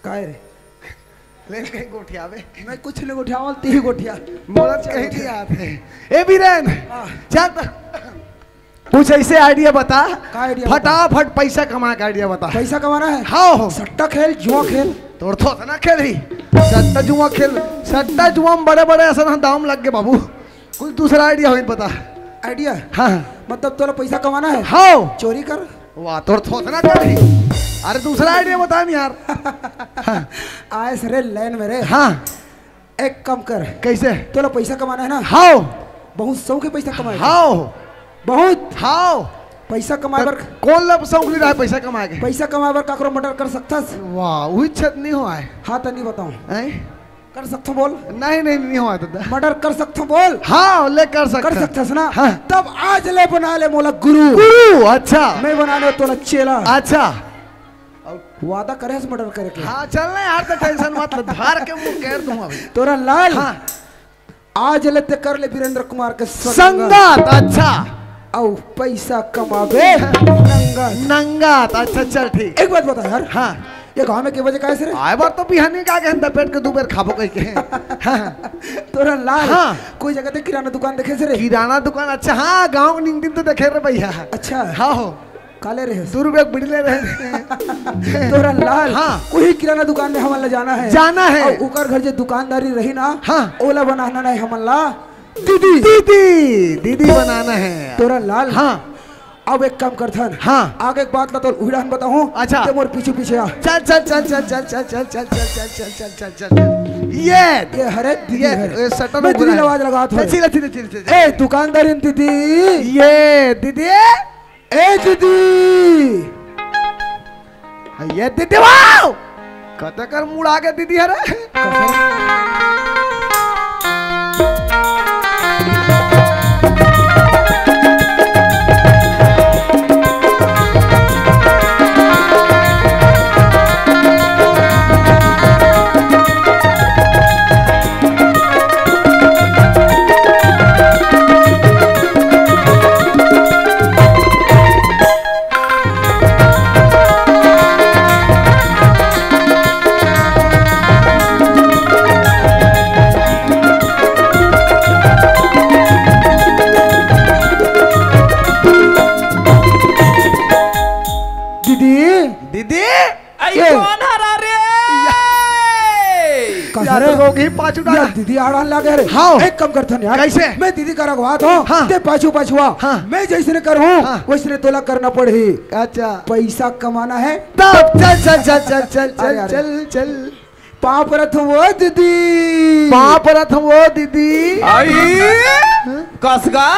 काय रे ले कहीं गोठिया बे मैं कुछ नहीं गोठियावल ती गोठिया मदद कहीं नहीं आते ए बीरेन चल कुछ ऐसे आइडिया बता फटाफट पैसा कमा का आइडिया बता। पैसा कमाना है? हाँ सट्टा खेल जुआ खेल तोड़ तो ना खेली सट्टा जुआ खेल सट्टा जुआ में बड़े बड़े ऐसा दाम लग गए बाबू कुछ दूसरा आइडिया हो बता। आइडिया? हाँ मतलब तोरा पैसा कमाना है? हाँ चोरी कर। वाह तोड़ तो ना खेली अरे दूसरा आइडिया बता नहीं यार। हाँ। आए सरे लाइन में रे। हाँ एक कम कर। कैसे? तोरा पैसा कमाना है ना? हाँ बहुत सौ के पैसा कमाए। हाँ बहुत हाँ पैसा कमाए बर कौन लब सौंकली रहा है पैसा कमा के? पैसा कमाए बर काकरो मर्डर कर सकता है? वाह वही छत नहीं हुआ है। हाँ तो नहीं बताऊं कर सकता बोल? नहीं हुआ तो मर्डर कर सकता बोल? हाँ ले कर सकता ना। हाँ। तब आज ले बना ले मोला गुरु। अच्छा मैं बना ले तो चेला। अच्छा वादा करे मर्डर करे के। हाँ चलना यार तो टेंशन मत ले धार के मुंह कह दूंगा तोरा लाल। हाँ। आज लेते कर ले वीरेंद्र कुमार के संगात। अच्छा औ पैसा कमावे नंगात। अच्छा चल ठीक। एक बात बता यार। हाँ ये गाँव में के वजह कैसे रे? आए बार तो बिहानी का के पेट के 2 बेर खाबो कह के। हाँ। तोरा लाल। हाँ। कोई जगह पे किराना दुकान देखे से रे? किराना दुकान अच्छा हाँ गाँव के निंग तो देखे रे भैया। अच्छा हाँ हो काले रहे 2 रुपये बिड़ी ले रहे। तोरा लाल। हाँ वही किराना दुकान में हमला जाना है उकर घर जो दुकानदारी रही ना। हाँ ओला बनाना नहीं हमला दीदी बनाना है तोरा लाल। हाँ अब एक काम करता है। हाँ आगे एक बात ला तो उड़ान बताऊं। अच्छा मोर पीछे आ चल ये हरे ये सटर में दीदी आवाज लगा तो ए दुकानदारी दीदी ये दीदी ए दीदी ये दीदी वाओ कत कर मुड़ आ गया दीदी हरे। दीदी आड़ान लगे रे। हाँ एक कम करता यार। कैसे? मैं दीदी का रखवात हूँ। हाँ। ते पाछुआ। हाँ। मैं जैसे कर हूँ। हाँ। वैसे तोला करना पड़े। अच्छा पैसा कमाना है तब चल पाँव पर वो दीदी आई कसगा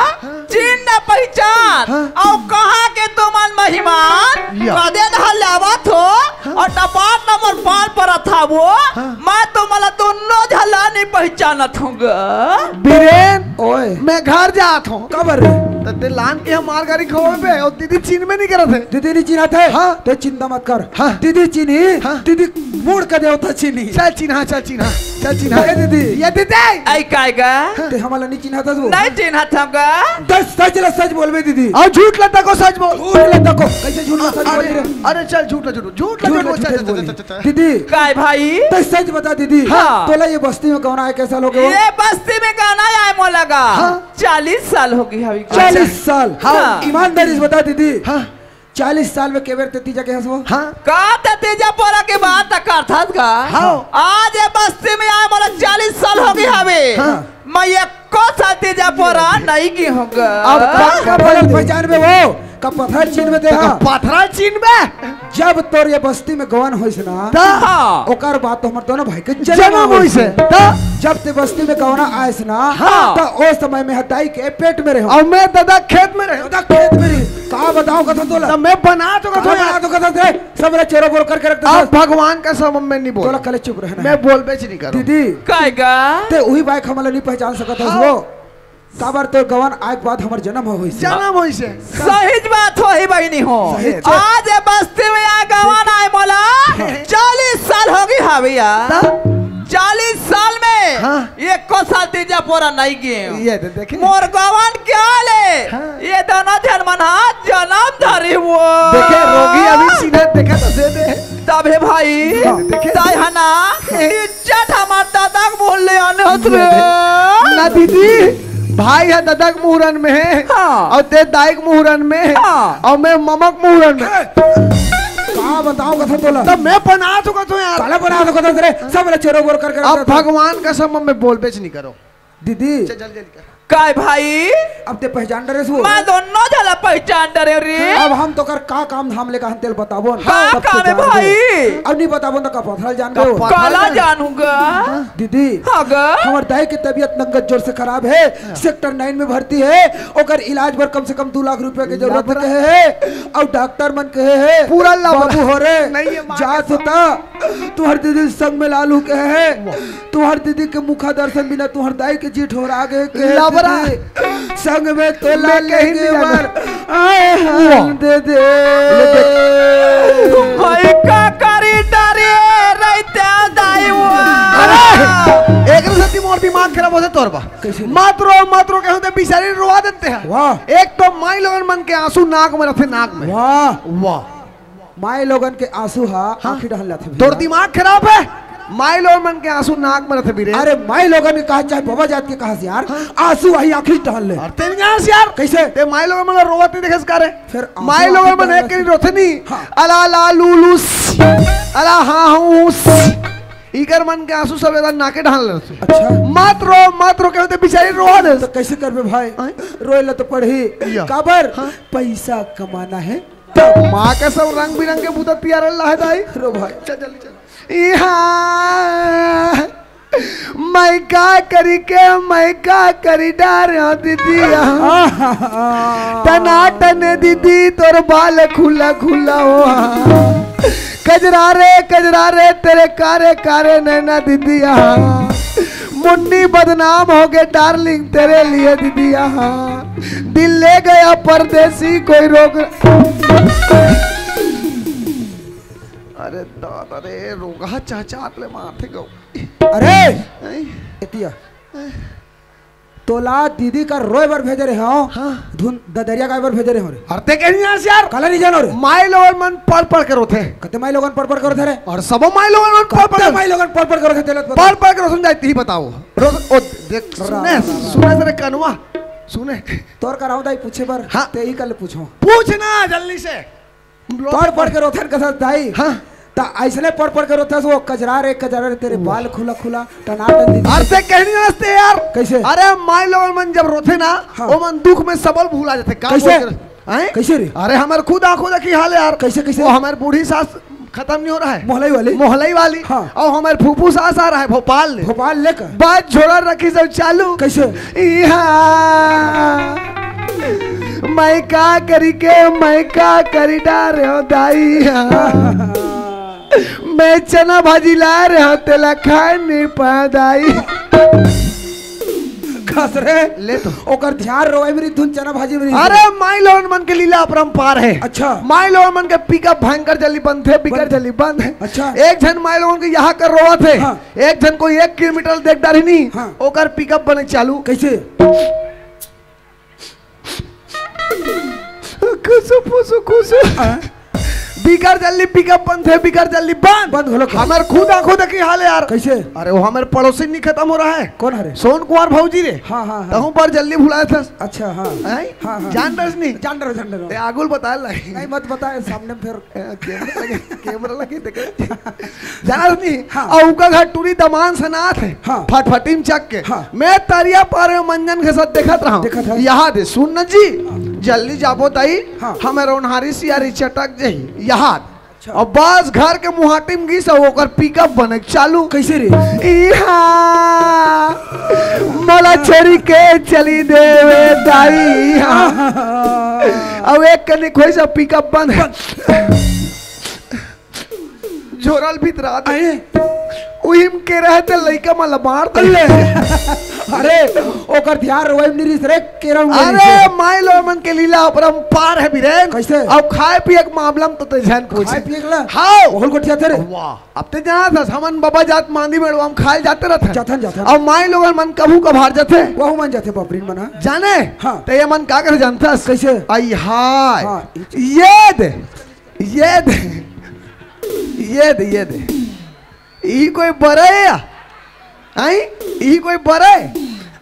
चिन्ह पहचान और कहाँ के तुमन महिमान कदे हलावत हो और टपाट नंबर 5 पर था वो। मैं तुम्हारा दोनों झला नहीं पहचानत हूँगा। बीरेन ओए मैं घर जात हूँ कबर ते लान के हमार गाड़ी खोए पे और दीदी चीन में नहीं करत है। दीदी नहीं चिन्हा थे। हाँ ते चिंता मत कर। हाँ दीदी चीनी। हाँ दीदी मुड़ कर देवता चीनी चल चिन्हा दीदी ये दीदी आई काएगा ते हमारा नहीं चिन्हा था वो नहीं चिन्हा था का सच बोल बे दीदी और झूठ लता को सच बोल। कैसे झूठ सच बोल रे? अरे चल झूठ दीदी काय भाई तो सच बता दीदी। हाँ तोला ये बस्ती में कौन आए कैसा लोग? ये बस्ती में गाना आए मोला का 40 साल हो गई हवी 40 साल। हाँ ईमानदारी से बता दीदी। हाँ 40 साल में केवल तेतीजा के हंसो। हाँ का तेतीजा पोरा के बात करता था। हाँ आज ये बस्ती में आए मोला 40 साल हो गई हवे। मैं एको साल तेजा पोरा नहीं की होगा। अब पहचान में वो का पत्थर चीन में दे। पत्थर चीन में जब तोर ये बस्ती में गवन होइस ना ओकर बात तो हमर दोनों भाई के जन्म होइस जब ते बस्ती में गवना आइस ना तो ओ समय में हटाई के पेट में रहे और मैं दादा खेत में रहे का बताओ कथा तोला मैं बना तो कथा थे सब चोरो बोल करके रखता। अब भगवान का सब में नहीं बोल तोला कले चुप रहना मैं बोल बेच नहीं कर दीदी काएगा ते वही बाइक हमला नहीं पहचान सकत है वो काबर तो गवन आज बाद हमर जन्म होई से सही बात हो ही बहनी हो। आज बस्ती में आ गवन आए मोला 40 साल हो गई हविया 40 साल में एक को साल तीजा पोरा नहीं गे ये देखे मोर गवन क्या ले ये दोनों जन मना जन्म धरी वो देखे रोगी अभी सीधे देखा तो दे दे तबे भाई ताई हना इज्जत हमार दादा के बोल ले आने हसरे ना दीदी भाई है दादक मुहूर्न में है और ते दाइक मुहूर्न में है और मैं ममक मुहूर्न में कहाँ बताऊं कथा तोला तब मैं बना चुका तो यार काला बना तो कथा तेरे सब रे चोरो बोर कर अब भगवान का सम्म में बोल बेच नहीं करो दीदी जल्दी कर काय भाई अब ते पहचान डरे सो मैं दोनों जला पहचान डरे रे अब हम तो कर का काम धाम लेकर हम तेल बताबो का काम है भाई अब नहीं बताबो तो का पथल जान गयो काला जानूंगा दीदी हमार दाई की तबीयत नंगत जोर से खराब है सेक्टर 9 में भर्ती है ओकर इलाज पर कम से कम 2 लाख रुपए की जरूरत कहे है और डॉक्टर मन कहे है पूरा बाबू हो रे जात होता तुहर दीदी संग में लालू कहे है तुहर दीदी के मुखा दर्शन बिना तुहर दाई के जीठ हो रहा के संग में तो लेंगे मर आए हम दे दे भाई का करी डरे रहते दाई वो एक रसती मोर दिमाग खराब हो जाए तोर बा मात्रो कहूं ते बिचारी रोवा देते हैं वाह एक तो माई लोगन मन के आंसू नाक में रखे नाक में वाह वाह माई लोगन के आंसू आंखी ढहल जाते तोर दिमाग खराब है माई लोगन मन के आंसू नाक में रखे बिरे अरे माई लोगन ने कहा चाहे बाबा जात के कहा से यार आंसू वही आंखी ढहल ले और तेरे यहाँ से यार कैसे ते माई लोगन मन रोवत नहीं देखे सकारे फिर माई लोगन मन एक करी रोथे नहीं अला ला लूलूस अला हाँ हूँ इकर मन के आंसू सब एकदम नाके ढाल ले अच्छा मात्रो कहते बिचारी रोवा दे तो कैसे करबे भाई रोएला तो पढ़ी काबर पैसा कमाना है माँ का सब रंग बिरंगे भूत तैयार अल्लाह है दाई रो भाई चल जल्दी चल मैं का करी के मैं का करी डार दीदी टनाटन दीदी तोर बाल खुला खुला हो कजरा रे तेरे कारे कारे नैना दीदी मुन्नी बदनाम हो गए डार्लिंग तेरे लिए दीदी दिल ले गया परदेसी कोई रोक अरे दादा रे रोगा चाचा ले माथे गो अरे एतिया तोला दीदी का रोए बार भेजे रहे हो धुन ददरिया का बार भेजे रहे हो रे हरते के नहीं आस यार काला नहीं जानो रे माई लोगन मन पढ़ कर रोथे कते माई लोगन पढ़ कर थे रे और सबो माई लोगन मन पढ़ माई लोगन पढ़ कर थे तेलत पढ़ कर सुन जाती ही बताओ ओ देख सुने तेरे कनवा सुने तोर कराऊ दाई पूछे बार ते ही कल पूछो पूछना जल्दी से पढ़ के रोथन कथा दाई हां ता ऐसने पढ़ के रोथा वो कजरा रे तेरे बाल खुला खुला टनाटन दीदी अरे कहनी नसते यार कैसे अरे माई लोगन मन जब रोथे ना वो मन दुख में सबल भूला जाते कैसे कैसे रे अरे हमारे खुद आंखों की हाल है यार कैसे वो हमारी बूढ़ी सास खत्म नहीं हो रहा है मोहलाई वाली और हमारे फूफू सास आ रहा है भोपाल लेकर बात झोला रखी सब चालू कैसे मैं का करी डार हो दाई मैं चना भाजी ला रहा हूँ तेला खाए नहीं पादाई खस रे ले तो ओकर ध्यान रोए मेरी धुन चना भाजी मेरी अरे माई लोगन मन के लीला अपरंपार है अच्छा माई लोगन मन के पिकअप भयंकर जल्दी बंद थे बिकर जल्दी बंद है अच्छा एक जन माई लोगन के यहाँ कर रोवा थे एक जन को 1 किलोमीटर देख डारी नहीं ओकर पिकअप बने चालू कैसे खुशो बिकर जल्दी पिकअप बंद है बिकर जल्दी बंद हो हमारे खुद आंखों देखी हाल है यार कैसे अरे वो हमारे पड़ोसी नहीं खत्म हो रहा है कौन है सोन कुमार भाऊजी रे हाँ पर जल्दी भुलाया था अच्छा हाँ जान दर्श नहीं जान दर आगुल बताया नहीं मत बताए सामने फिर कैमरा लगे देखे जाना नहीं और उनका घर टूरी दमान सनाथ है फटफटीम चक के मैं तरिया पार मंजन के साथ देखा रहा यहाँ दे सुन न जी जल्दी जाबो ताई हमें रोनहारी सियारी चटक जही यहाँ और बस घर के मुहाटी में घिस होकर पिकअप बने चालू कैसे रे मला छोरी के चली देवे दाई अब एक कने कोई सा पिकअप बंद है झोरल भीतर आते उहिम के रहते लइका मला मार दले अरे ओकर ध्यान रोए निरिस रे केरम अरे माय लोमन के लीला अपरंपार है बिरेन। कैसे? अब खाए पिए के मामला में तो ते जान पूछ। खाए पिए के हां बहुत गोठिया थे रे। वाह अब ते जाना था हमन बाबा जात मांदी में हम खाए जाते रहते जाथन जाथन। अब माय लोगन मन कभू कभार जाते वहु मन जाते बापरीन मना जाने। हां ते ये मन का कर जानता कैसे? आई हाय हां ये दे ये दे ये दे ये दे ई कोई बरे या आई ई कोई बरे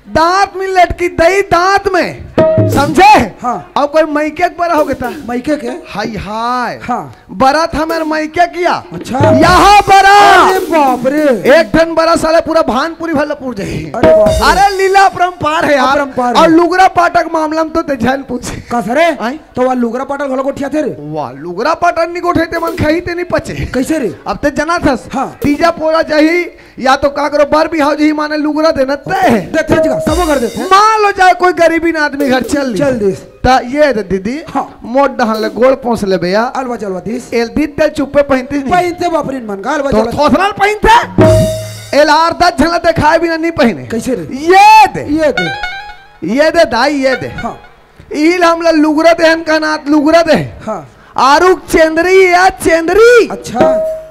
दांत में लटकी दही दांत में समझे। हाँ। अब कोई मैके बरा हो गया मैके के हाय हाय हाँ बरा था मेरे मैके किया। अच्छा यहाँ बरा अरे बाप रे एक टन बरा साले पूरा भानपुरी भला पूर जाए। अरे बाप रे अरे लीला परंपार है यार अपरंपार और लुगरा पाटक मामला में तो ते जान पूछे कसरे तो वा लुगरा पाटक घलो गोठिया थे रे। वाह लुगरा पाटन नहीं गोठे ते मन खाई ते नहीं पचे कैसे रे? अब ते जना थस हाँ। तीजा पोरा चाहिए या तो का करो बर भी हाउ जी माने लुगरा देना ते देते जगह सब कर देते। मान लो जाए कोई गरीबी ना आदमी घर चल दिस ता ये दे दीदी हाँ। मोट डहन ले गोल पहुंच ले भैया अलवा चलवा दिस एल दी तेल चुप्पे पहनती नहीं पहनते बापरीन मन गाल तो बजा थोथरल पहनते एल आर 10 झला दिखाए बिना नहीं पहने कैसे रे? ये दे दाई ये दे हाँ ईल हमला लुगरा देहन का नात लुगरा दे हाँ आरुक चेंदरी या चेंदरी। अच्छा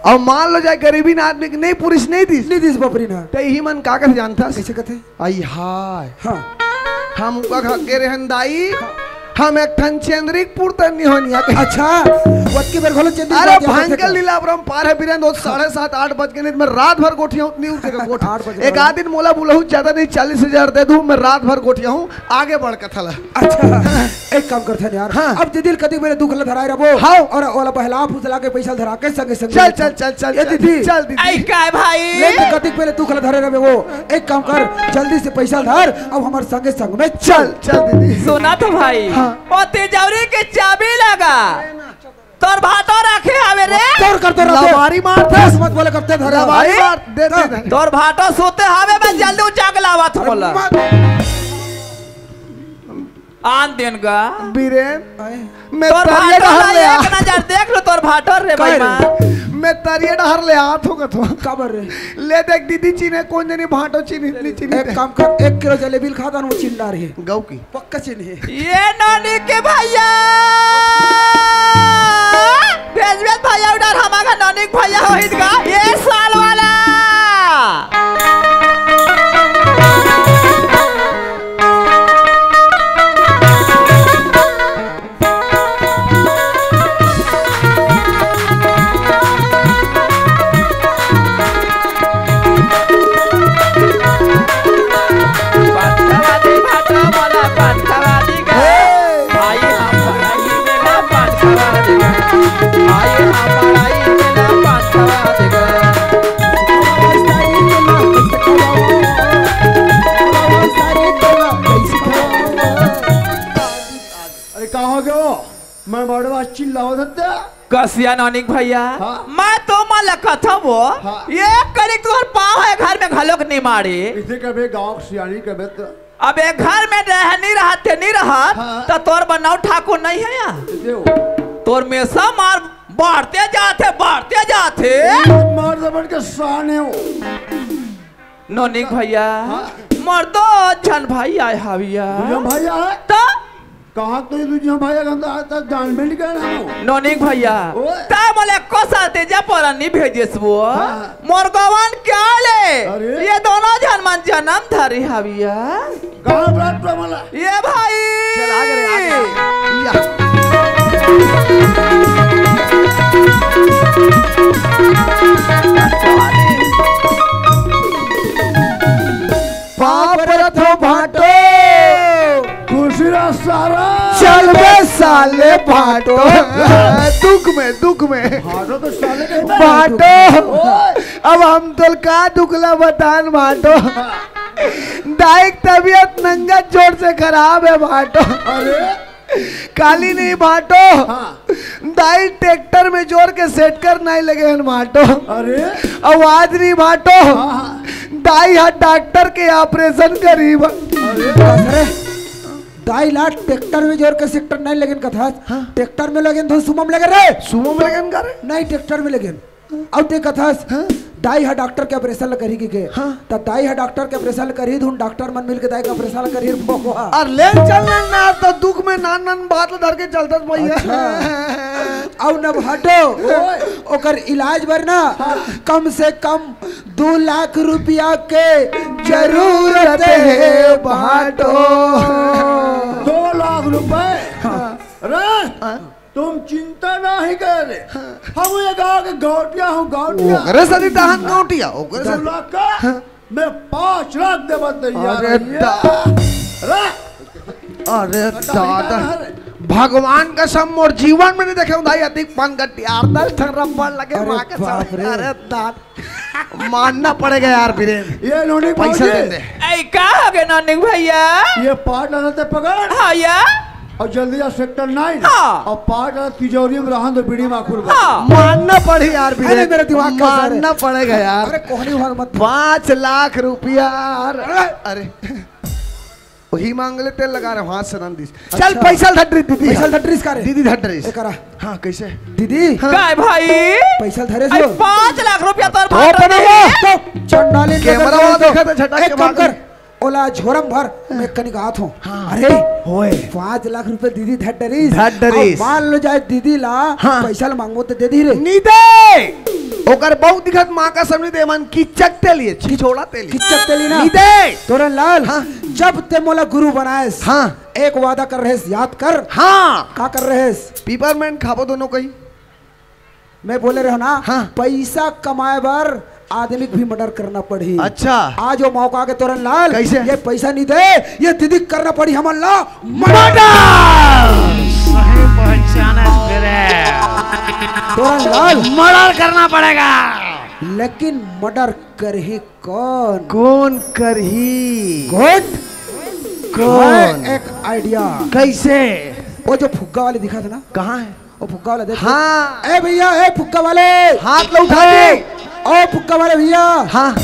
और मान लो जाए गरीबी ना आदमी नहीं पुरुष नहीं दिस नहीं दिस बापरीन हां ते ही मन का कर जानता कैसे कहते? आई हाय हाँ हम का खगे रहन दाई हम एक ठन चेंद्रिक पुरता नहीं होनिया। अच्छा वत के बेर घलो चेंद्रिक अरे भांगल लीला परम पार है बिरेन 7:30 8 बज के नहीं मैं रात भर गोठिया उतनी उठेगा गोठ 8 बजे एक आध दिन मोला बुलाहू ज्यादा नहीं 40,000 दे दूं मैं रात भर गोठिया हूं आगे बढ़ के थला। अच्छा एक काम करते हैं यार हाँ। अब दीदी कदी मेरे दुख ल धराई रबो हाँ। और ओला पहला फुसला के पैसा धरा के संगे संगे चल चल चल चल ये दीदी चल दीदी आई काय भाई ले कदी पहले दुख ल धरे रबे वो एक काम कर जल्दी से पैसा धर अब हमारे संगे संग में चल चल दीदी सुना तो भाई ओ तिजौरी के चाबी लगा तोर भाटो रखे हवे रे तोर करते रहते लवारी मारते मत बोले करते धरे लवारी मार दे तोर भाटो सोते हवे मैं जल्दी उठा के लावत होला आन दिन का बिरेन मैं तोर तरिया भाटो डहर ले एक नजर देख लो तोर भाटो रे भाई मैं तरिया डहर ले हाथ होगा तो काबर रे ले देख दीदी चीने कौन जनी भाटो चीनी इतनी चीनी एक काम कर 1 किलो जलेबी खाता वो चिल्ला रही गौ की पक्का चीनी है ये नानी के भैया भेज भैया उधर हमारा नानी भैया होइत का ये साल वाला मैं बड़वा चिल्लाओ था कसिया नानिक भैया हाँ। मैं तो मन कथा वो हाँ। ये करी तुहर पाँव है घर में घलोक नहीं मारी इसे कभी गांव सियानी कभी तो अब एक घर में रह नहीं रहा हाँ। तो तोर बनाओ ठाकुर नहीं है यार तोर में सब मार बढ़ते जाते मार दबड़ के साने हो नोनिक भैया मर्दो छन भाई आए हाविया भैया तो कहा तो तुझे भैया गंदा आता जान में नहीं कहना नोनिक भैया ता बोले कोसा तेजा पर नहीं भेजेस वो मोरगवन क्या ले ये दोनों जन्म जन्म धरी हाविया कहां प्राप्त मला ये भाई चल आगे पाप रथो भाटो खुशरा सारा चल बे साले भाटो दुख में भाटो तो साले के भाटो अब हम तो का दुखला बतान भाटो दाइक तबीयत नंगा जोर से खराब है भाटो अरे काली नहीं भाटो दाई ट्रैक्टर में जोर के सेट कर नहीं लगे हैं भाटो अरे आवाज नहीं भाटो दाई हाथ डॉक्टर के ऑपरेशन करीब अरे दाई लाट ट्रैक्टर में जोर के सेक्टर नहीं लगन कथा ट्रैक्टर में लगन तो सुमम लगे रे सुमो में लगन करे नहीं ट्रैक्टर में लगन अब ते कथा दाई है डॉक्टर के ऑपरेशन करी के त दाई है डॉक्टर के ऑपरेशन करी धुन डॉक्टर मन मिल के दाई के ऑपरेशन करी बकुआ और ले चलना ना तो दुख में नान नान बात धर के चलतस भैया अब न हटो ओकर इलाज बर ना कम से कम 2 लाख रुपया के जरूरत है बाटो 2 लाख रुपए तुम चिंता नहीं करे हम ये गाँव के गौटिया हूँ गौटिया ओकरे सदी दहन गौटिया ओकरे 2 लाख का मैं 5 लाख देवा तैयार अरे दादा भगवान का सम और जीवन में नहीं देखे भाई अधिक पंगटी आरदल रब्बड़ लगे मां के साथ अरे दाद मानना पड़ेगा यार बीरेन ये नोनी पैसा दे दे ऐ का हो गए नौनिक भैया ये पार्ट लाना ते पकड़ हाँ या और जल्दी जा सेक्टर 9 हाँ। और पार्ट लाना तिजोरी में रहन तो बीड़ी माखुर हाँ। मानना पड़े यार बीरेन अरे मेरे दिमाग का मानना पड़ेगा यार अरे कोहनी भाग मत 5 लाख रुपया अरे वही मांग ले तेल लगा रहे हाथ से नंदीस चल पैसा धटरी दीदी पैसा धटरीस का रे दीदी धटरीस करा हाँ कैसे दीदी काय भाई पैसा धरे ऐ सो 5 लाख रुपया तोर तो भाटा दे बनाओ चंडाली कैमरा वाला देखा था झटक के कम कर ओला झोरम भर मैं कनिक हाथ हूँ अरे होए 5 लाख रुपए दीदी धटरीस धटरीस। मान लो जाए दीदी ला पैसा मांगो तो दे दी रे नीदे ओकर बहुत दिखत मां का समझ दे मन किचक ते लिए छिछोड़ा ते लिए किचक तेली ना नीदे तोरन लाल जब ते मोला गुरु बनाएस एक वादा कर रहे याद कर का कर रहे पीपरमेंट खाबो दोनों कहीं मैं बोले रहो ना पैसा कमाए बर आदमी भी मर्डर करना पड़ी अच्छा आज वो मौका के तोरन लाल कैसे ये पैसा नहीं दे ये दीदी करना पड़ी हमन ला सही पहचाना तोरन लाल मर्डर करना पड़ेगा लेकिन मर्डर करही कौन कौन करही कौन एक आइडिया कैसे वो जो फुग्गा वाले दिखा था ना कहाँ है वो फुग्गा वाला देख हाँ ए भैया ए फुग्गा वाले हाथ लो उठा दे ओ फुग्गा वाले भैया हाँ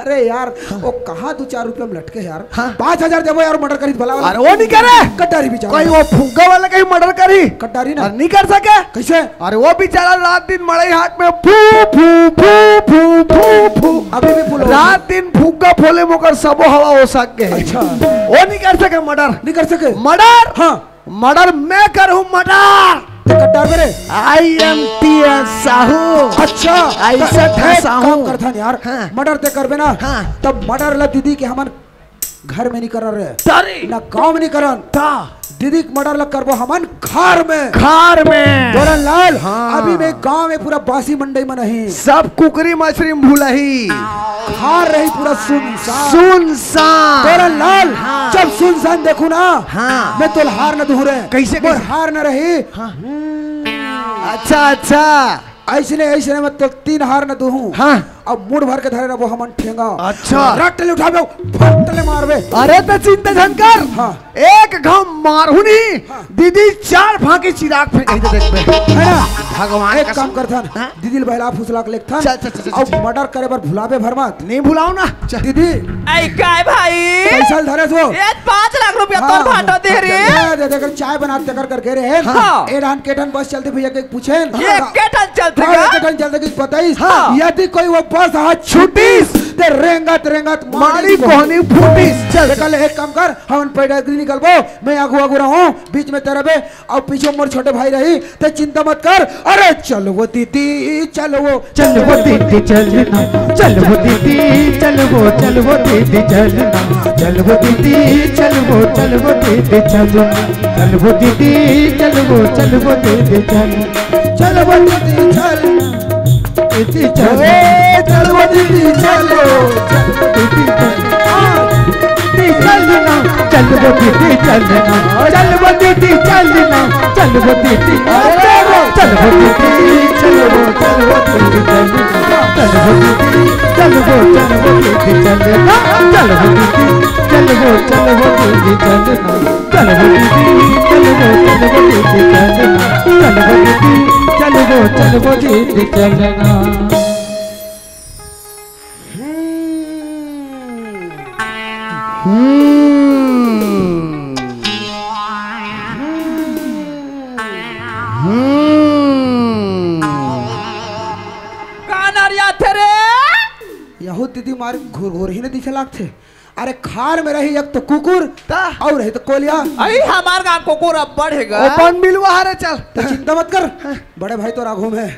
अरे यार वो कहाँ 2-4 रुपये में लटके यार 5,000 देवो यार मर्डर करी भला वाला अरे वो नहीं करे कटारी बेचारा कोई वो फुग्गा वाला कहीं मर्डर करी कटारी ना नहीं कर सके कैसे अरे वो बेचारा रात दिन मड़ई हाथ में फू फू फू फू फू फू अभी भी फूल रात दिन फुग्गा फोले मोकर सबो हवा हो सके अच्छा वो नहीं कर सके मर्डर नहीं कर सके मर्डर हाँ मर्डर मैं करूं मर्डर कट्टार मेरे IMTS साहू अच्छा ऐसा था साहू काम करता यार मर्डर ते करबे ना तब मर्डर ला दीदी के हमन घर में नहीं कर रहे ना गांव में नहीं करन दीदी मर्डर लग करबो हमन खार में दोरन लाल अभी मैं गांव में पूरा बासी मंडई में नहीं सब कुकरी मछली भूलही खार रही पूरा सुनसान दोरन लाल जब सुनसान देखू ना मैं तो हार न दूर कैसे हार न रही अच्छा ऐसने मत तो 3 हार न दूहूं अब मुड़ भर के धरे ना वो हमन ठेंगा अच्छा रटले उठाबे फटले मारबे अरे तो चिंता झनकर एक घाव मारू नहीं दीदी 4 फांके चिराग फेंक दे देखबे है ना भगवान एक काम करथन दीदी बहला फुसला के लेखथन अब मर्डर करे बर भुलाबे भर मत नहीं भुलाओ ना दीदी ऐ काय भाई पैसा धरे सो ये 5 लाख रुपया तोर भाटा दे रे दे देकर चाय बनाते कर करके रे एडान केटन बस चलते भैया के पूछे ये केटन चलते केटन चलते कि बताइस यदि कोई वो बस हाथ छुटीस ते रेंगत मारी कोहनी फूटीस चल कल एक काम कर हम पैडागरी निकलबो मैं आगू रहूं बीच में तेरे बे और पीछे मोर छोटे भाई रही ते चिंता मत कर अरे चल वो दीदी चल वो दीदी चलना चल वो दीदी चल वो दीदी चलना चल वो दीदी चल वो दीदी चलना चल वो दीदी चल वो दीदी चलना चल वो दीदी चल दीदी चले चल वो दीदी चलो दीदी चलना चल वो दीदी चलना चल वो दीदी चलना चल वो दीदी चल वो दीदी चल वो दीदी चलना चल वो दीदी चल वो दीदी चलना चल वो दीदी चल वो दीदी चलना चल वो दीदी चल वो दीदी चलना चल वो दीदी चल वो दीदी चलना बहुत दीदी मारे घोर घोर ही नहीं दिखे लागते। अरे खार में रही एक तो कुकुर और रही तो कोलिया। अरे हमार गांव कुकुर अब बढ़ेगा। ओपन मिलवा हारे चल। तो चिंता मत कर, बड़े भाई तो राघव में।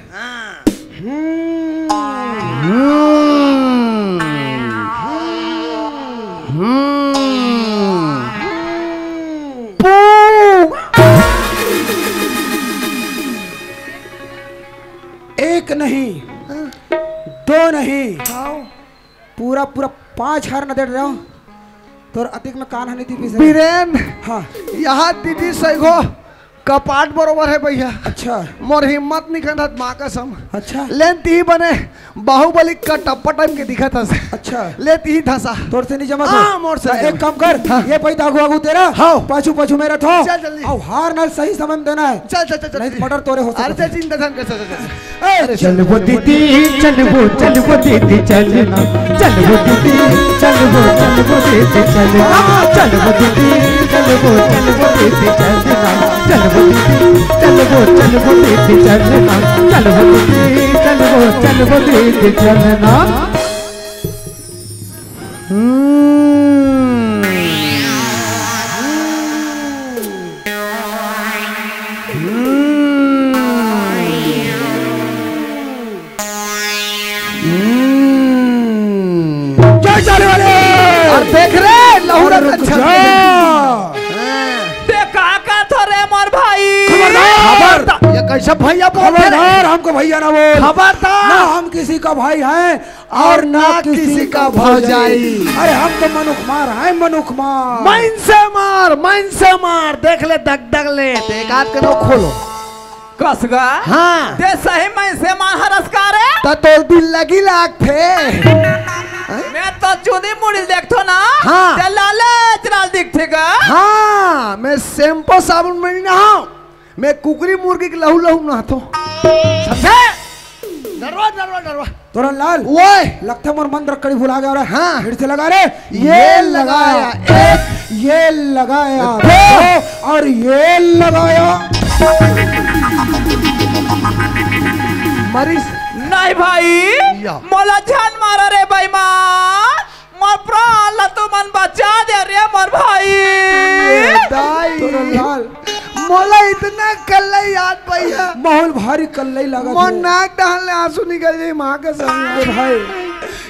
एक नहीं, दो नहीं, पूरा पूरा 5 हार न दे रहा हूँ। तो अतिक में कान हनी थी बीरेन। हाँ यहाँ दीदी सही कपाट बरोबर है भैया। अच्छा मोर हिम्मत नहीं करत माँ कसम। अच्छा लेन ती बने बाहुबली का टप्पा टाइम के दिखा था। अच्छा ले ती धसा तोर से नहीं जमा। हाँ मोर से एक काम कर, ये पैदा आगू आगू तेरा, हाँ पाछू पाछू मेरा थो। चल जल्दी। और हार ना सही समय में देना है। चल चल चल नहीं तो मर्डर तोरे हो सकता है। अरे चल चिंता कर चल चल वो दीदी चल वो दीदी चलना, चल वो दीदी चल वो दीदी चलना, चल वो दीदी चल वो दीदी चलना, चल वो दीदी चल वो दीदी चलना, चल वो दीदी चल वो दीदी चलना। जाने वाले देख रहे लहुरा काका थोरे मोर भाई। खबरदार ये कैसा भैया बोल रहे खबरदार, हमको भैया ना बोल। खबरदार ना हम किसी का भाई हैं और ना किसी का भौजाई। अरे हम तो मनुखमार हैं, मनुखमार। मन से मार देख ले दग दग ले एक हाथ के नो खोलो कसगा। हाँ ते सही मैं से मार हरस्कार है। तो दिल लगी लाग थे। मैं तो चुनी मुड़ी देखतो ना। हाँ। ते लाले चराल दिखतेगा। हाँ मैं शैम्पू साबुन में नहीं नहाऊं, मैं कुकरी मुर्गी की लहू लहू नहातो। समझे? डरवा तोरा लाल वो लगता मोर मंत्र कड़ी भुला गया। हाँ। फिर से लगा रे। ये लगाया एक, ये लगाया दो और ये लगाया। मरीज नहीं भाई मोला जान मारा रे भाई मार मोर प्राण ला तू मन बचा दे रे मोर भाई। तोरा लाल मोला इतना कल्ले याद भैया माहौल भारी कल्ले लगा। मोर नाक डालने आंसू निकल जाए माँ का संग। भाई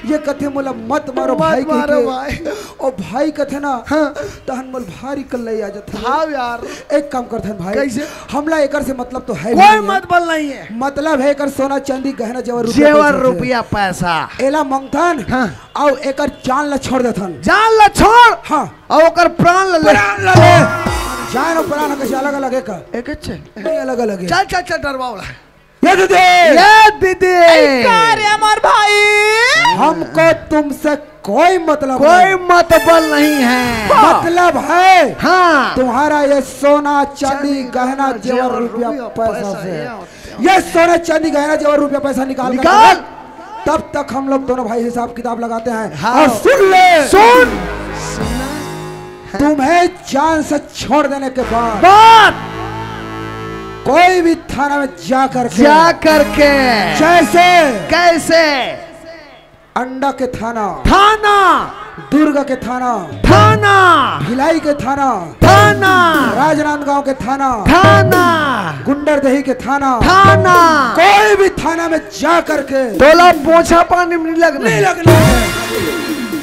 ये कथे मोला मत मारो भाई के भाई ओ भाई कथे ना। हाँ। तहन मोल भारी कल्ले आ जाता। हाँ यार एक काम करते हैं भाई। कैसे? हमला एकर से मतलब तो है कोई मतबल नहीं है। मतलब है एकर सोना चांदी गहना जेवर रुपया पैसा एला मंगथन। हाँ। और एकर जान ला छोड़ देथन। जान ला छोड़। हाँ। और ओकर प्राण ले जान और प्राण कैसे अलग अलग है का? एक अच्छे नहीं अलग अलग है। चल चल चल डरवाओ ये दीदी, ये दीदी कार्य मोर भाई। हमको तुमसे कोई मतलब नहीं है। मतलब है हाँ तुम्हारा ये सोना चांदी गहना जेवर रुपया पैसा से। ये सोना चांदी गहना जेवर रुपया पैसा निकाल तब तक हम लोग दोनों भाई हिसाब किताब लगाते हैं। हाँ। और सुन ले, सुन तुम्हें जान से छोड़ देने के बाद कोई भी थाना में जा करके कैसे अंडा के थाना, दुर्ग के थाना, भिलाई के थाना, राजनांदगांव के थाना, गुंडरदेही के थाना, कोई भी थाना में जा करके तोला पोछा पानी नहीं लगना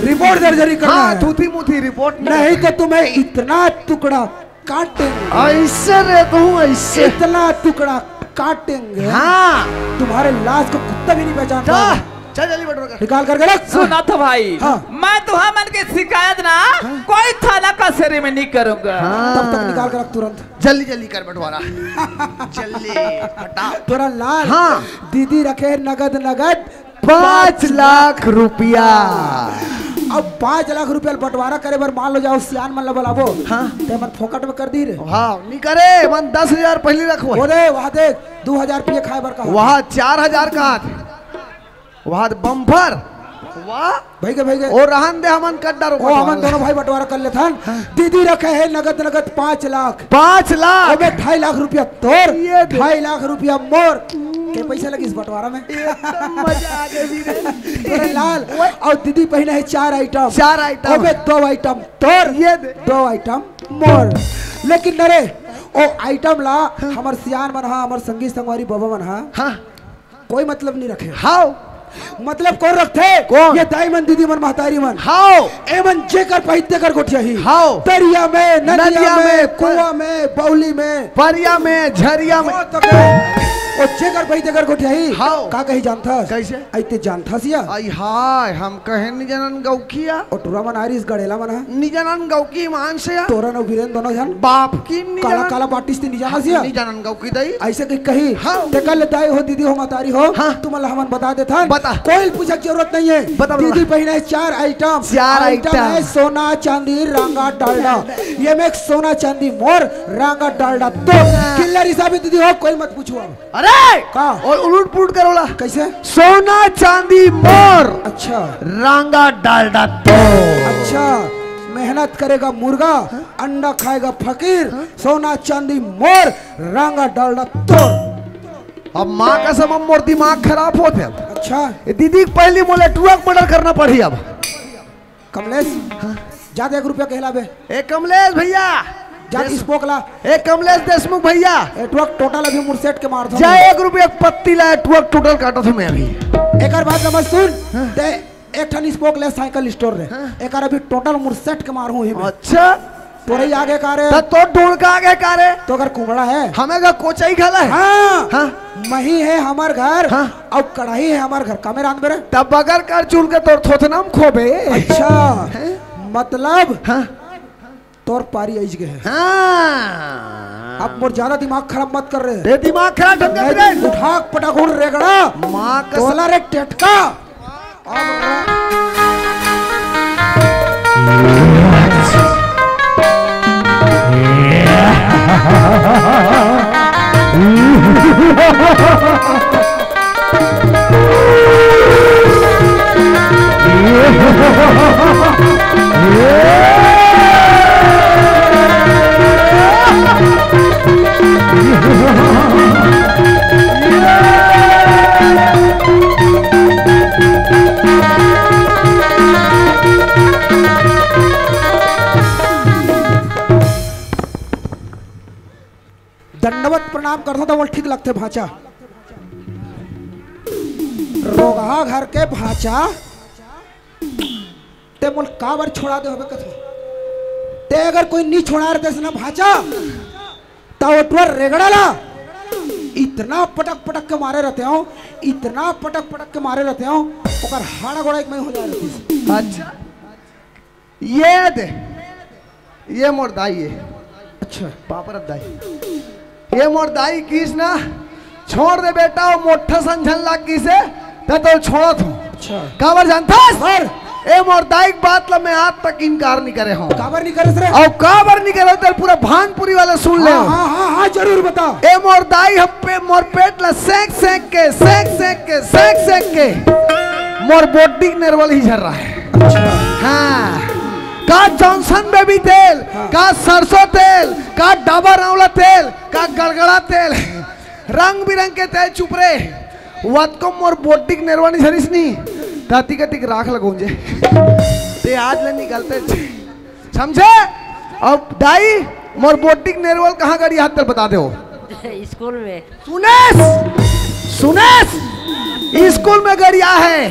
रिपोर्ट दर्ज करना है। थूथी मुथी रिपोर्ट नहीं तो तुम्हें इतना टुकड़ा काटेंगे। ऐसे रहता हूँ ऐसे इतना टुकड़ा काटेंगे। हाँ तुम्हारे लाश को कुत्ता भी नहीं पहचानता। चल जल्दी बटोर निकाल करके रख। सुना तो भाई। हाँ। मैं तुम्हारे मन की शिकायत ना कोई थाना कचहरी में नहीं करूंगा। तब तक निकाल कर रख तुरंत। जल्दी जल्दी कर बंटवारा जल्दी हटा। तोरा लाल हाँ। दीदी रखे नगद 5 लाख रुपया। अब 5 लाख रुपया बंटवारा करे बर मान लो जाओ सियान मन बोलाबो। हाँ। ते मन फोकट में कर दी रे। हाँ नहीं करे मन 10,000 पहले रखो। वो दे वहाँ देख 2,000 रुपये खाए बर का। वहाँ 4,000 का वहाँ बम्फर वाह भाई के और रहन दे हमन कड्डर ओ हमन दोनों भाई बंटवारा कर लेथन। दीदी रखे है नगद 5 लाख। 5 लाख 2.5 लाख रुपया तोर, 2.5 लाख रुपया मोर। के पैसा लगी इस बंटवारा में? मजा आ गया अरे लाल और दीदी पहने है 4 आइटम। 4 आइटम। अबे 2 आइटम तोर, ये दे 2 आइटम मोर। लेकिन नरे ओ आइटम ला हमर सियान मन हा, हमर संगीत संगवारी बाबा मन हा, हाँ कोई मतलब नहीं रखे। हाउ मतलब कौन रखते? कौन? ये दाई मन, दीदी मन, महतारी मन। हाउ ए मन जेकर पहिते कर गोठिया ही। हाउ दरिया में, नदिया में, में, कुआं में, बाउली में, परिया में, झरिया में, ओ जेकर पहिते कर गोठिया ही। हाउ का कही जानथा? कैसे? आइते जानथा सिया? आई हाय हम कहे निजनन गौकिया ओ टुरा मन आरिस गड़ेला मन हा। निजनन गौकी मान से तोरा न वीरेन दोनों जन बाप की काला निजनन काला बाटिस ते निजाना सिया। निजनन गौकी दई ऐसे कही हाँ। देखा ले दाई हो, दीदी हो, महतारी हो, हाँ। तुम अल्लाह हमन बता देथा। बता। कोई पूछे की जरूरत नहीं है। बता, बता। दीदी पहने 4 आइटम। 4 आइटम है सोना चांदी रांगा डालडा। ये में सोना चांदी मोर, रांगा डालडा तो किल्लर हिसाबी दीदी हो, कोई मत पूछो। अरे का और उलट पुलट करोला कैसे? सोना चांदी मोर, अच्छा रांगा डालडा तो। अच्छा, मेहनत करेगा मुर्गा, अंडा खाएगा फकीर, सोना चांदी मोर, रांगा डालडा तो। अब माँ का सब मोर दिमाग खराब होते। अच्छा दीदी पहली मोले ट्रक मर्डर करना पड़ी। अब कमलेश ज्यादा 1 रुपया कहला बे। ए कमलेश भैया, जाती स्पोकला ए कमलेश देशमुख भैया, ट्रक टोटल अभी मुरसेट के मार दो। जा 1 रुपया पत्ती लाए, ट्रक टोटल काटा था मैं अभी। एक बात समझ सुन, ते एक ठन स्पोक ले साइकिल स्टोर रे, एक अभी टोटल मुरसेट के मार हूं। अच्छा तोरे ही आगे कारे तो ढूंढ का आगे कारे तो अगर कुमड़ा है हमें का कोचाई खाला है। हाँ, हाँ मही है हमार घर। हाँ। और कढ़ाई है हमार घर। कामे रांध बेरे तब बगर कर चूल के तोर थोथनाम खोबे। अच्छा मतलब हाँ तोर पारी आइज गए है। हाँ अब मोर ज्यादा दिमाग खराब मत कर रहे। दे दिमाग खराब ढंग से रे। उठाक पटाखुड़ रेगड़ा माँ का तोला रे टेटका। दंडवत प्रणाम करता था वो ठीक लगते भाचा। रोगा घर के भाचा ते मोल काबर छोड़ा दे होबे कथो। ते अगर कोई नहीं छोड़ा रहते ना भाचा ता वो टुर रेगड़ाला इतना पटक पटक के मारे रहते हो, इतना पटक पटक के मारे रहते हो, ओकर हाड़ा गोड़ा एक में हो जा रहती। अच्छा ये दे, ये मोर दाई है। अच्छा पापर दाई, ये मोर दाई किस ना छोड़ दे बेटा, वो मोटा संझन लाग की से तो छोड़ा तू। अच्छा काबर जानता सर? ए मोर दाई बात ला मैं आज तक इनकार नहीं करे हूँ। काबर नहीं करे सर? और काबर नहीं करे तो पूरा भानपुरी वाला सुन ले। हाँ हाँ हाँ जरूर बता। ए मोर दाई हम पे मोर पेट ला सेक सेक के सेक सेक के सेक सेक के मोर बॉडी नरवल ही झर रहा है। अच्छा हाँ का जॉनसन बेबी तेल, का सरसों तेल, का डाबर आंवला तेल, का गड़गड़ा तेल, रंग बिरंग के तेल चुप रे वत को मोर बॉडी नरवानी झरिस नहीं ताती का टिक राख लगोंजे ते आज ले निकलते समझे। अब दाई मोर बॉडी नरवल कहाँ गड़ी हाथ तक बता दे हो। स्कूल में सुनेस सुनेस स्कूल में गड़िया है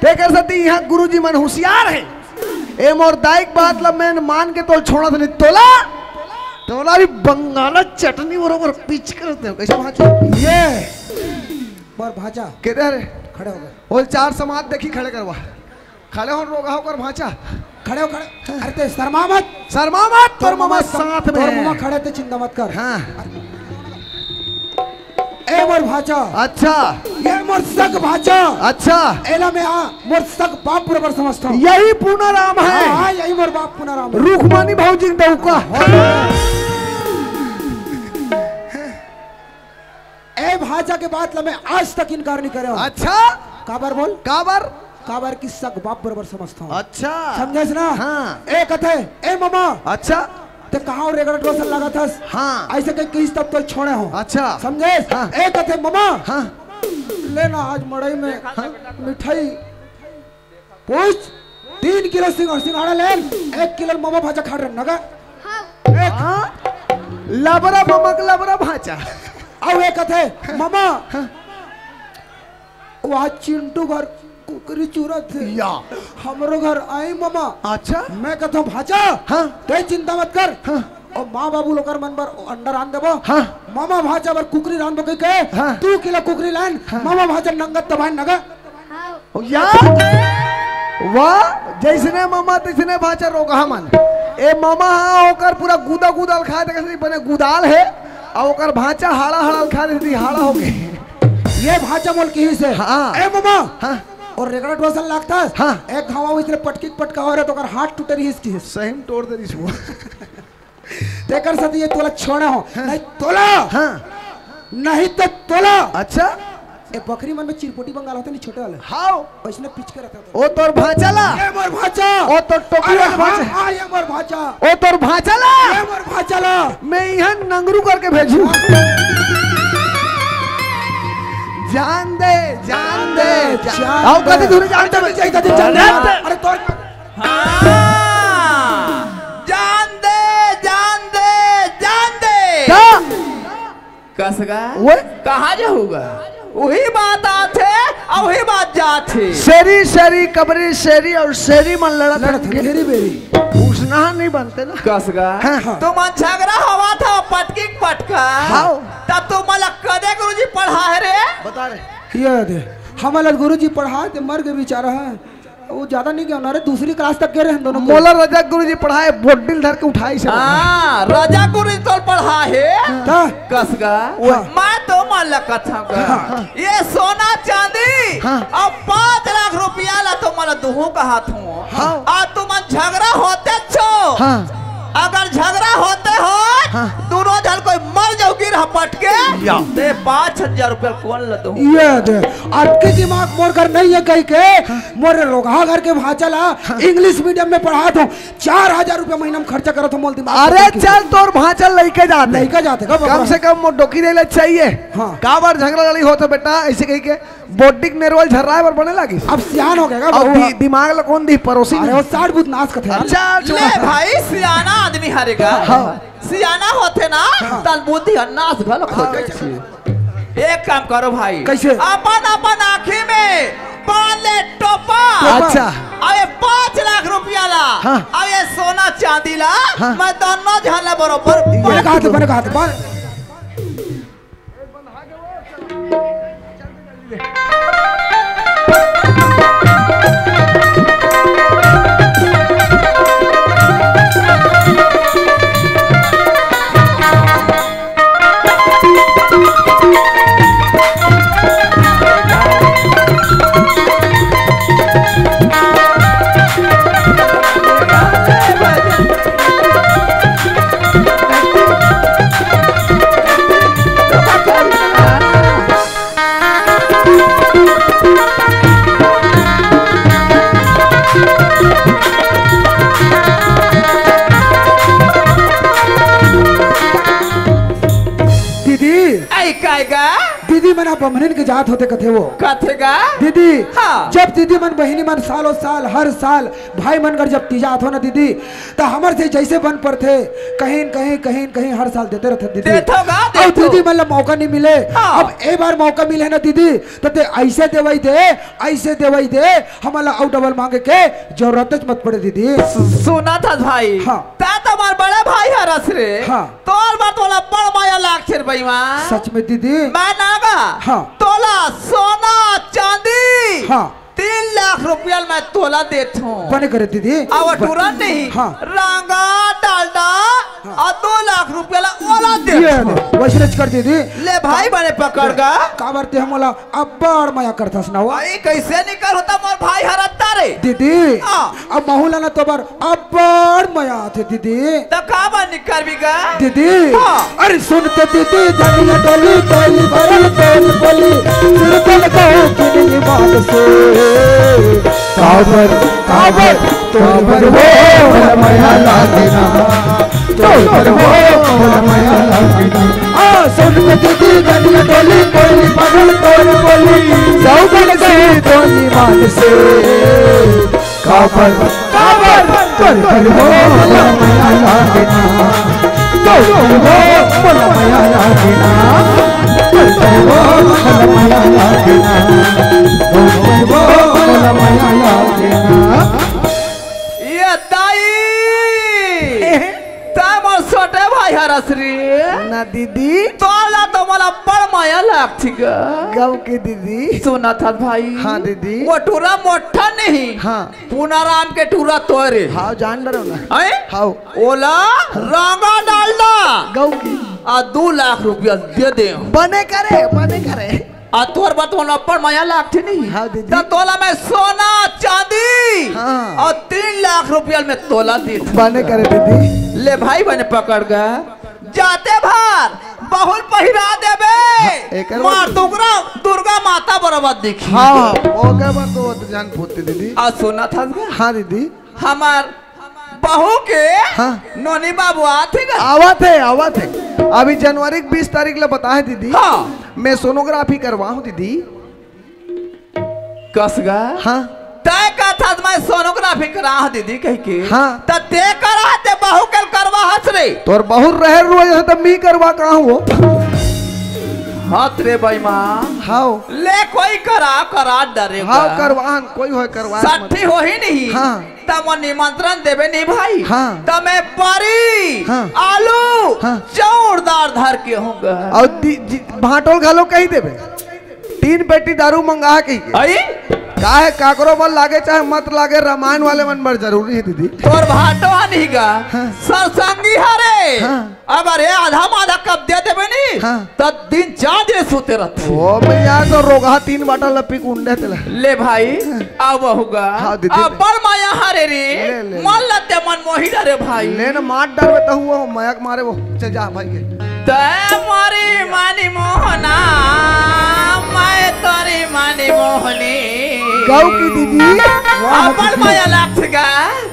ते कर सकती यहाँ गुरुजी मन होशियार है। ए मोर दाइक बात ला मैं मान के तो छोड़ा था नहीं तोला तोला भी बंगाला चटनी बरोबर पिच करते हो कैसे भाचा ये पर भाचा किधर खड़े हो गए। बोल 4 समाज देखी खड़े करवा खड़े हो रोगा होकर भाचा खड़े हो खड़े। अरे ते शर्मा मत तोर मामा साथ में तोर है। मामा खड़े थे चिंता मत कर। हाँ ए मोर भाचा अच्छा ये मोर सग भाचा अच्छा एला में आ मोर सग बाप बराबर समझता हूँ। यही पूना राम है। हाँ यही मोर बाप पुना राम है। रुखमानी भौजी दौका ए भाचा के बात ला मैं आज तक इनकार नहीं करे हूँ। अच्छा काबर बोल काबर की सग बाप बराबर समझता हूँ। अच्छा समझे ना? हाँ ए कथे ए मामा अच्छा ते कहाँ रेगड़ डोसन लगा था। हाँ ऐसे कहीं किस तब तो छोड़े हो। अच्छा समझे? हाँ। ए कथे मामा हाँ लेना आज मड़ई में मिठाई पूछ 3 किलो सिंघाड़ा ले 1 किलो मामा भाजा खा रहे नगा लबरा ममक लबरा भाचा अब एक कथे मामा वहाँ चिंटू घर कुकरी चूरा थे या हमरो घर आई मामा। अच्छा मैं कहता हूँ भाजा हाँ ते चिंता मत कर और माँ बाबू लोग मन बर अंडा रान देबो हाँ मामा भाजा बर कुकरी रान बके के हाँ 2 किलो कुकरी लान मामा भाजा नंगत तबान नगा या वाह जैसने मामा तैसने भाचा रोगा मन ए मामा हाँ ओकर पूरा गुदा गुदाल खा दे कैसे बने गुदाल है और ओकर भाचा हाड़ा हाड़ा खा दे हाड़ा हो गए ये भाचा मोल की ही से हाँ ए मामा हाँ और रेगड़ा डोसन लागता हाँ एक घावा इसने पटकी पटका हो रहा तो ओकर हाथ टूट रही इसकी सही में तोड़ दे रही सुबह तेकर साथ ये तोला छोड़ा हो नहीं तोला हाँ नहीं तो तोला। अच्छा ए बकरी मन में चिरपोटी बंगाल होते नहीं छोटे वाले हाँ वैसने पिच के रहता था ओ तोर भाचला ए मोर भाचा ओ तोर टोपी वाला भाचा हां ये मोर भाचा ओ तोर भाचला ये मोर भाचला मैं यहाँ नंगरू करके भेजू जान दे आओ कदी दूर जान दे अरे तोर जान दे कसगा वो कहाँ जाऊगा वही बात आते और वही बात जाते शेरी शेरी कबरी शेरी और शेरी मन लड़ा घेरी बेरी उसना नहीं बनते ना कसगा तो मन झगड़ा हुआ था पटकी पटका तब तो मला कदे गुरुजी पढ़ा है रे बता रहे ये दे हमारा गुरुजी पढ़ा ते मर गए बेचारा है वो ज्यादा नहीं क्या ना दूसरी क्लास तक गए हैं दोनों मोला रजा गुरुजी पढ़ाए बोटिल धर के उठाई से राजा गुरुजी तो पढ़ा है कसगा मैं तो मान लगा था ये सोना चांदी अब 5 लाख रुपया ला तो मला दुहो का हाथ हूँ और तुम झगड़ा होते छो अगर झगड़ा होते हो दोनों जन कोई मर जाओगी पट के ते 5,000 रुपया कौन ल दो ये दे आपके दिमाग मोर घर नहीं है कहीं के मोरे रोगा घर के भाचला इंग्लिश मीडियम में पढ़ा दो 4,000 रुपया महीना में खर्चा करो तो मोल दिमाग अरे चल तोर भाचल लेके जाते कम से कम वो डोकी दे ले चाहिए का बार झगड़ा लड़ी हो तो बेटा ऐसे कही के बोटिक नेरवल झर्राए पर बने लगी अब सियान हो गया अब दिमाग ल कौन दी पड़ोसी अरे वो 60 बुत नाश का था चल ले भाई सियाना आदमी हारेगा सियाना होते ना तल बुद्धि अन्नास घल एक काम करो भाई कैसे अपन आँखी में बांध ले टोपा अच्छा अरे 5 लाख रुपया ला अरे सोना चांदी ला मैं दोनों झला बरोबर बने कहा था दीदी मन बहन के जात होते कथे वो कथेगा दीदी जब दीदी मन बहनी मन सालों साल हर साल भाई मन कर जब तीजात हो ना दीदी तो हमारे से जैसे बन पर थे कहीं हर साल देते रहते दीदी अब दीदी मतलब मौका नहीं मिले अब एक बार मौका मिले ना दीदी तो ते ऐसे देवाई दे हमारा आउट डबल मांगे के जरूरत मत पड़े दीदी सुना था भाई तुम्हार बड़ा भाई हरस रे तोर बात वाला बड़ माया लाख छेर भाईवा सच में दीदी मैं नागा तोला सोना चांदी 3 लाख रुपया मैं तोला देता हूँ बने करे दीदी अब तुरंत नहीं रंगा डालडा और 2 लाख रुपया ओला देता वैसे कर दीदी ले भाई बने पकड़गा का बरते हम वाला अब बड़ माया करता सुनाओ भाई कैसे निकल होता मोर भाई हरता रे दीदी अब माहौला ना तो बर अब बड़ माया थे दीदी तो का बन निकल बीगा दीदी अरे सुनते दीदी धनिया डोली डोली भरल डोली बोली सिर पर को किनी बात से काबर तोबर वो माया लागना तोबर वो माया लागना सुन के दीदी गलिया डोली कोई पागल तोड़ बोली सौगन गए दोनी मान से काबर काबर कर हो माया लागना कर हो माया लागना कर हो माया लागना कर हो माया लागना ये दाई तामर छोटे भाई हरसरी ना दीदी तोला तो मला बड़ माया लागती ग गाँव की दीदी सुना था भाई। हाँ दीदी वो टूरा मोटा नहीं हाँ पुनाराम के टूरा तोरे हाँ जान डरो ना हैं हाँ ओला रंगा डाल दा गाँव की 2 लाख रुपया दे दे बने करे आ तोर बात वो अपन माया लागती नहीं हाँ दीदी तो तोला में सोना चांदी हाँ और 3 लाख रुपया में तोला दी बने करे दीदी ले भाई बने पकड़ गए जाते भार बहुत पहिरा देबे मार दुर्गा माता बराबर दिखी हाँ ओके बात तो जान पूछती दीदी आ सुना था हाँ दीदी हमार बहू के हाँ नोनी बाबू आते आवा थे अभी जनवरी 20 तारीख ले बताए दीदी हाँ मैं सोनोग्राफी करवाऊँ दीदी कसगा हाँ तय का था मैं सोनोग्राफी करा दीदी कह के हाँ त ते कराते बहू के करवा हस रे तोर बहुत रहे रोज तब मी करवा कहाँ हो हाथ रे भाई माँ हाँ ले कोई करा डरे हाँ करवान कोई हो करवा साठी हो ही नहीं हाँ तब निमंत्रण देवे नहीं भाई हाँ तब मैं परी हाँ आलू हाँ जोरदार धर के होगा और भाटोल घालो कही देवे 3 पेटी दारू मंगा के आई काहे काकरो बल लागे चाहे मत लागे रामायण वाले मन बड़ जरूरी है दीदी तोर भाटो नहीं गा सरसंगी हरे हाँ अब अरे आधा कब दे देवे नहीं हाँ तब दिन 4 दिन सोते रहते ओ भैया तो रोगा 3 बाटा लपी कुंडे तेला ले भाई अब होगा हाँ दीदी अब बड़ माया हरे रे मन लते मन मोही रे भाई ले ना मार डाल तो हुआ मयक मारे वो चल जा भाई के ते मारी मानी मोहना मैं तोरी मानी मोहनी गाँव की दीदी अपन माया लागतगा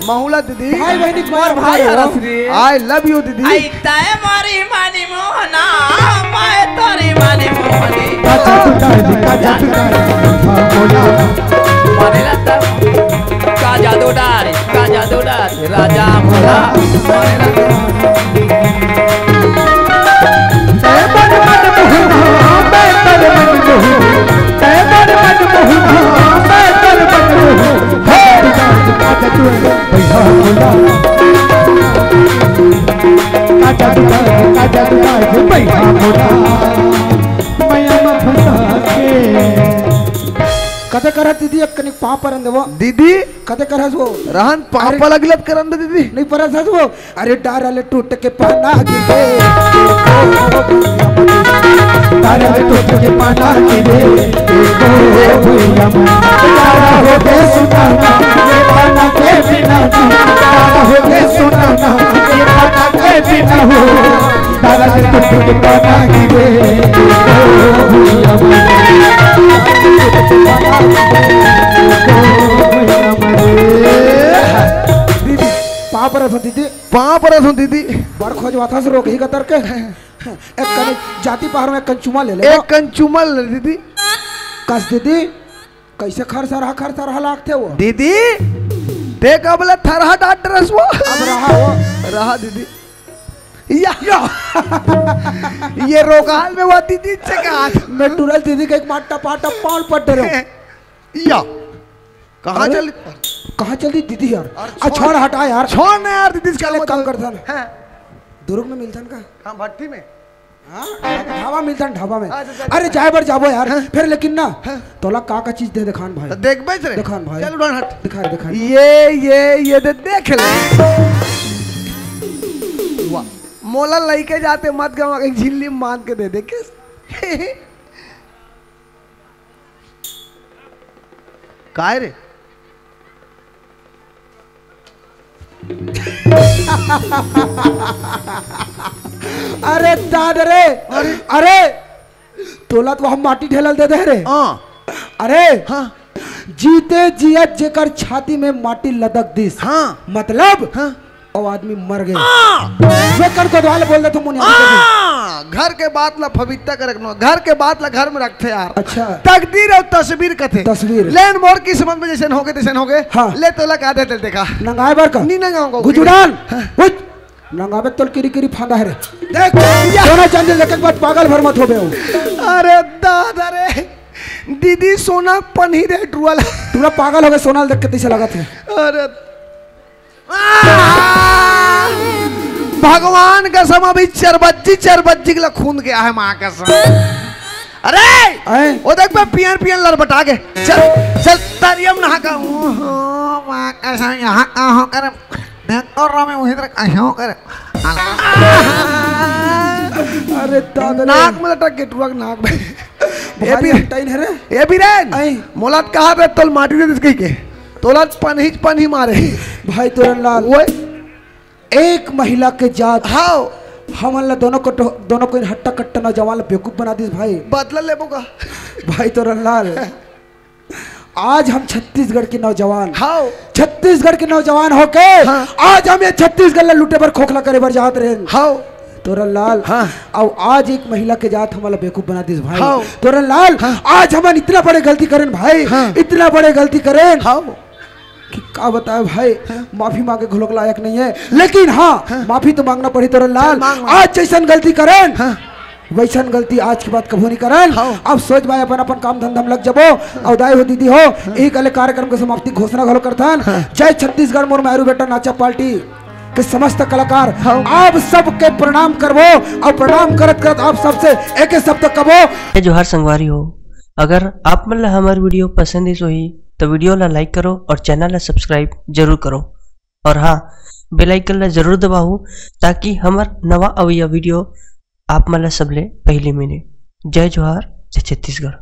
महुला दीदी भाई बहनी मोर भाई हरसरी आई लव यू दीदी आई ते मारी मानी मोहना मैं तोरी मानी मोहनी माने लगता का जादू डार राजा मोला माने लगता कते करत दीदी कनी पाप परन देवो दीदी कते करस वो रहन पाप लगलत करन दे दीदी नहीं परस वो अरे डारले टूट के पाना गिरे डारले टूट के पाना गिरे भैया तारा हो के सुनाना ये पाना के बिना तारा हो के सुनाना ये पाना के बिना हो डारले टूट के पाना गिरे दीदी पाप रस दीदी बड़ खोज वाथा से रोक ही कतर के एक कने जाति पहाड़ में कंचुमा ले ले एक कंचुमा ले दीदी कस दीदी कैसे खरसरा लागते वो दीदी देख अब ले थरहा डाट रस वो अब रहा दीदी या ये रोगाल में वो दीदी से कहा मैं टूरल दीदी का एक माटा पाटा पाल पट रहे या कहाँ चली दीदी यार छोड़ हटा यार छोड़ ना यार दीदी चले काम करता है दुर्ग में मिलता का हाँ भट्टी में हाँ ढाबा मिलता ढाबा में अरे जाए बार जाबो यार फिर लेकिन ना तोला का चीज दे दिखान भाई देख बेच रे दिखान भाई चल उड़ान हट दिखा ये दे देख ले वाह मोला लेके जाते मत गवा एक झिल्ली मान के दे किस काय रे अरे दाद रे अरे तोला तो हम माटी ढेलल दे रे अरे हाँ जीते जियत जेकर छाती में माटी लदक दिस हाँ मतलब हाँ और आदमी मर गए। वे कर को वाले बोल दे तुम मुनिया घर के बात ला फबिता कर रखना, घर के बात ला घर में रखते यार। अच्छा तकदीर और तस्वीर कथे, तस्वीर लेन मोर की समझ में जैसे होगे तैसे होगे। हाँ। ले तो लगा दे तेल देखा नंगाए बार का नहीं नंगाऊंगा गुजुडान नंगावे तोल किरी किरी फांदा है रे। देख सोना चांदी लेके बाद पागल भर मत हो बे। अरे दादा रे दीदी सोना पनी रे ड्रुअल पूरा पागल हो गए सोना देख के कैसे लगा थे। अरे भगवान कसम अभी चरबज्जी के लिए खून गया है माँ कसम। अरे वो देख मैं पियन पियन लड़बटा के चल चल तारियम नहा का माँ कसम यहाँ कहाँ कर देख और रहा मैं वहीं तक कहाँ कर। अरे दादा नाक में लटक के टुरक नाक में ये भी टाइन है रे। ये भी रे मोलात कहाँ पे तोल माटी दे इसके के तोलात पन ही मारे भाई तोरन लाल वो एक महिला के जात हाँ हमला दोनों को हट्टा कट्टा नौजवान बेवकूफ बना दी भाई। बदला लेबो का भाई तोरन लाल आज हम छत्तीसगढ़ के नौजवान हाँ छत्तीसगढ़ के नौजवान होके हाँ। आज हम ये छत्तीसगढ़ लुटे पर खोखला करे बर जात रहे हाँ तोरन लाल हाँ। और आज एक महिला के जात हमारा बेवकूफ बना दी भाई। हाँ। तोरन लाल हाँ। आज हम इतना बड़े गलती करें भाई हाँ। इतना बड़े गलती करें हाँ। कि क्या बताए भाई हाँ। माफी मांगे घुलोक लायक नहीं है लेकिन हाँ, हाँ। माफी तो मांगना पड़ी तोरन लाल। आज जैसन गलती करें हाँ। वैसन गलती आज के बाद कभी नहीं करन। हाँ। अब सोच भाई अपन अपन काम धंधा में लग जबो और दाई हो दीदी हो एक अलग कार्यक्रम के समाप्ति घोषणा घलो करथन। जय छत्तीसगढ़ मोर मारू बेटा नाचा पार्टी के समस्त कलाकार आप सबके प्रणाम करबो और प्रणाम करत करत आप सबसे एक शब्द कबो जोहार संगवारी हो। अगर आप मन ला हमार वीडियो पसंद है सोही तो वीडियो ला लाइक करो और चैनल ला सब्सक्राइब जरूर करो और हाँ बेल आइकन ला जरूर दबाओ ताकि हमार नवा अवैया वीडियो आप मन ला सबले पहले मिले। जय जोहार जय छत्तीसगढ़।